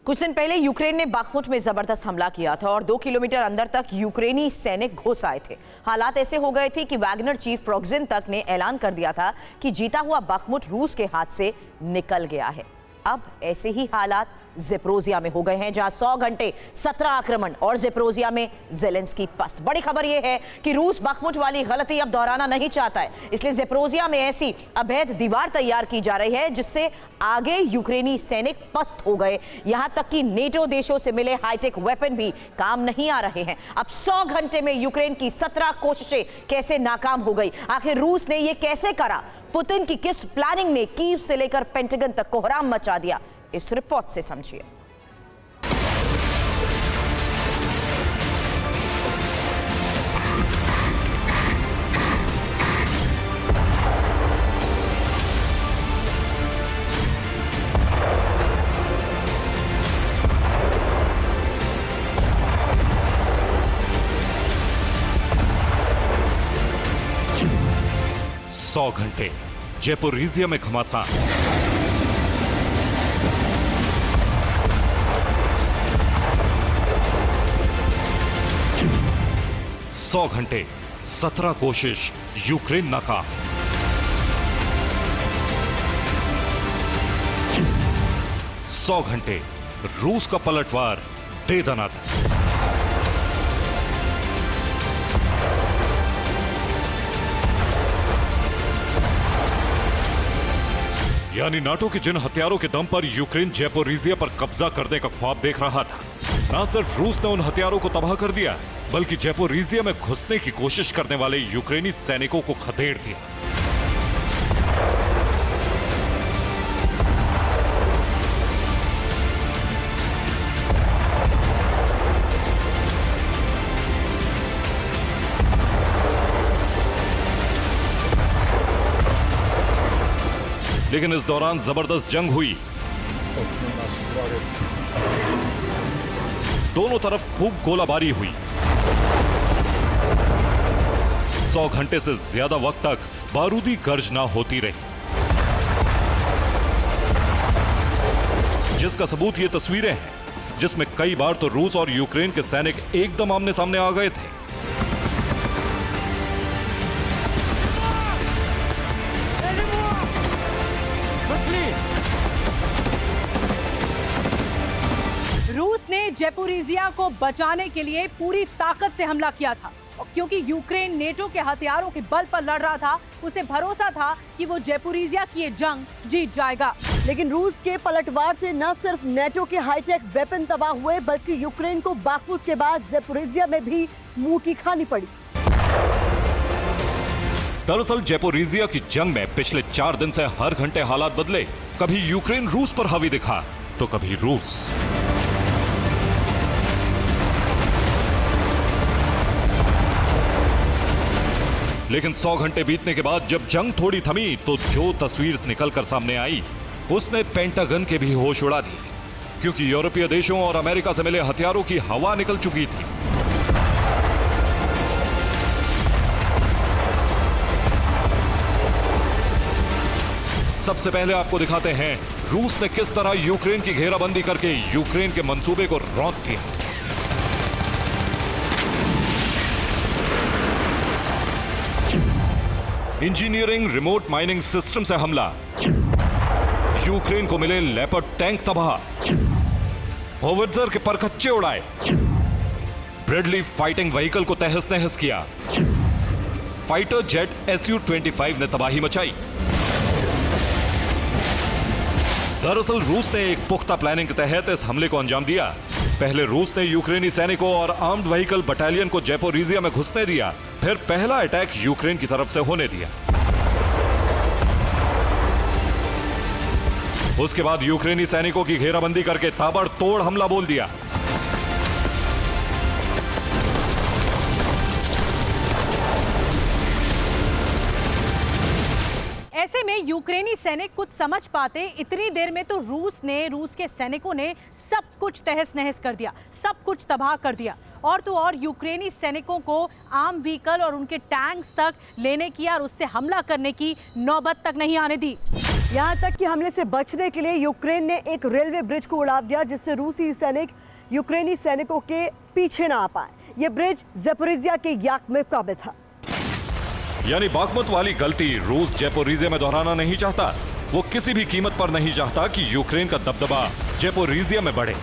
कुछ दिन पहले यूक्रेन ने बाखमुट में जबरदस्त हमला किया था और 2 किलोमीटर अंदर तक यूक्रेनी सैनिक घुस आए थे। हालात ऐसे हो गए थे कि वैगनर चीफ प्रोग्जिन तक ने ऐलान कर दिया था कि जीता हुआ बाखमुट रूस के हाथ से निकल गया है। अब ऐसे ही हालात ज़ेपोरिज़िया में हो गए हैं, जहां 100 घंटे 17 आक्रमण और ज़ेपोरिज़िया में ज़ेलेंस्की पस्त। बड़ी खबर यह है कि रूस बाखमुट वाली गलती अब दोहराना नहीं चाहता है, इसलिए ज़ेपोरिज़िया में ऐसी अवैध दीवार तैयार की जा रही है जिससे आगे यूक्रेनी सैनिक पस्त हो गए। यहां तक कि नेटो देशों से मिले हाईटेक वेपन भी काम नहीं आ रहे हैं। अब 100 घंटे में यूक्रेन की 17 कोशिशें कैसे नाकाम हो गई? आखिर रूस ने यह कैसे करा? पुतिन की किस प्लानिंग ने कीव से लेकर पेंटागन तक कोहराम मचा दिया? इस रिपोर्ट से समझिए। सौ घंटे ज़ेपोरिज़िया में घमासान। सौ घंटे 17 कोशिश, यूक्रेन नाकाम। सौ घंटे रूस का पलटवार दे दनादन। यानी नाटो के जिन हथियारों के दम पर यूक्रेन ज़ेपोरिज़िया पर कब्जा करने का ख्वाब देख रहा था, ना सिर्फ रूस ने उन हथियारों को तबाह कर दिया, बल्कि ज़ेपोरिज़िया में घुसने की कोशिश करने वाले यूक्रेनी सैनिकों को खदेड़ दिया। लेकिन इस दौरान जबरदस्त जंग हुई। दोनों तरफ खूब गोलाबारी हुई। 100 घंटे से ज्यादा वक्त तक बारूदी गर्जना होती रही, जिसका सबूत ये तस्वीरें हैं, जिसमें कई बार तो रूस और यूक्रेन के सैनिक एकदम आमने सामने आ गए थे। रूस ने ज़ेपोरिज़िया को बचाने के लिए पूरी ताकत से हमला किया था, क्योंकि यूक्रेन नेटो के हथियारों के बल पर लड़ रहा था। उसे भरोसा था कि वो ज़ेपोरिज़िया की ये जंग जीत जाएगा। लेकिन रूस के पलटवार से न सिर्फ नेटो के हाईटेक वेपन तबाह हुए, बल्कि यूक्रेन को बाखमुट के बाद ज़ेपोरिज़िया में भी मुंह की खानी पड़ी। दरअसल ज़ेपोरिज़िया की जंग में पिछले 4 दिन से हर घंटे हालात बदले। कभी यूक्रेन रूस पर हावी दिखा, तो कभी रूस। लेकिन 100 घंटे बीतने के बाद जब जंग थोड़ी थमी, तो जो तस्वीर निकलकर सामने आई, उसने पेंटागन के भी होश उड़ा दिए, क्योंकि यूरोपीय देशों और अमेरिका से मिले हथियारों की हवा निकल चुकी थी। सबसे पहले आपको दिखाते हैं रूस ने किस तरह यूक्रेन की घेराबंदी करके यूक्रेन के मंसूबे को रौंद दिया। इंजीनियरिंग रिमोट माइनिंग सिस्टम से हमला, यूक्रेन को मिले लेपर्ड टैंक तबाह, होवित्जर के परखच्चे उड़ाए, ब्रेडली फाइटिंग व्हीकल को तहस नहस किया, फाइटर जेट Su-25 ने तबाही मचाई। दरअसल रूस ने एक पुख्ता प्लानिंग के तहत इस हमले को अंजाम दिया। पहले रूस ने यूक्रेनी सैनिकों और आर्म्ड व्हीकल बटालियन को ज़ेपोरिज़िया में घुसने दिया, फिर पहला अटैक यूक्रेन की तरफ से होने दिया। उसके बाद यूक्रेनी सैनिकों की घेराबंदी करके ताबड़तोड़ हमला बोल दिया। ऐसे में यूक्रेनी सैनिक कुछ समझ पाते इतनी देर में तो रूस के सैनिकों ने सब कुछ तहस नहस कर दिया, सब कुछ तबाह कर दिया। और तो और यूक्रेनी सैनिकों को आर्म व्हीकल और उनके टैंक्स तक लेने की और उससे हमला करने की नौबत तक नहीं आने दी। यहाँ तक कि हमले से बचने के लिए यूक्रेन ने एक रेलवे ब्रिज को उड़ा दिया, जिससे रूसी सैनिक यूक्रेनी सैनिकों के पीछे ना आ पाए। ये ब्रिज ज़ेपोरिज़िया के याकमेवका में था। यानी बाखमुत वाली गलती रूस ज़ेपोरिज़िया में दोहराना नहीं चाहता। वो किसी भी कीमत पर नहीं चाहता कि यूक्रेन का दबदबा ज़ेपोरिज़िया में बढ़े।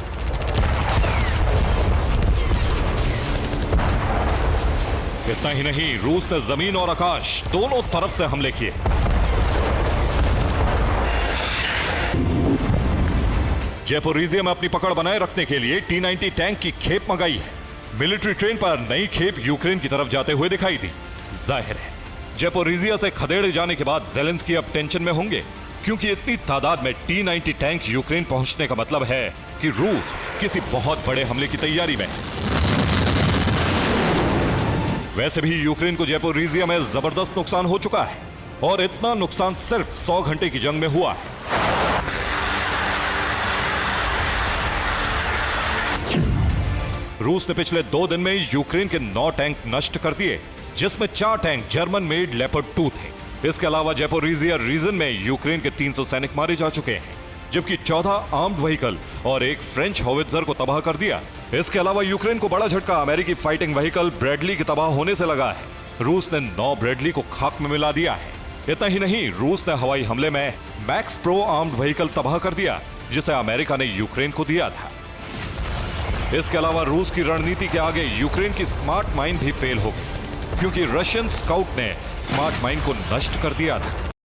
इतना ही नहीं, रूस ने जमीन और आकाश दोनों तरफ से हमले किए। ज़ेपोरिज़िया में अपनी पकड़ बनाए रखने के लिए T-90 टैंक की खेप मंगाई है। मिलिट्री ट्रेन पर नई खेप यूक्रेन की तरफ जाते हुए दिखाई दी। जाहिर है ज़ेपोरिज़िया से खदेड़े जाने के बाद ज़ेलेंस्की अब टेंशन में होंगे, क्योंकि इतनी तादाद में T-90 टैंक यूक्रेन पहुंचने का मतलब है कि रूस किसी बहुत बड़े हमले की तैयारी में है। वैसे भी यूक्रेन को ज़ेपोरिज़िया में जबरदस्त नुकसान हो चुका है, और इतना नुकसान सिर्फ 100 घंटे की जंग में हुआ है। रूस ने पिछले 2 दिन में यूक्रेन के 9 टैंक नष्ट कर दिए, जिसमें 4 टैंक जर्मन मेड लेपर्ड 2 थे। इसके अलावा ज़ेपोरिज़िया रीजन में यूक्रेन के 300 सैनिक मारे जा चुके हैं, जबकि 14 आर्म्ड व्हीकल और एक फ्रेंच होवित्जर को तबाह कर दिया। इसके अलावा यूक्रेन को बड़ा झटका अमेरिकी फाइटिंग व्हीकल ब्रैडली के तबाह होने से लगा है। रूस ने 9 ब्रैडली को खाक में मिला दिया है। इतना ही नहीं, रूस ने हवाई हमले में मैक्स प्रो आर्म्ड व्हीकल तबाह कर दिया, जिसे अमेरिका ने यूक्रेन को दिया था। इसके अलावा रूस की रणनीति के आगे यूक्रेन की स्मार्ट माइन भी फेल हो गई, क्योंकि रशियन स्काउट ने स्मार्ट माइन को नष्ट कर दिया था।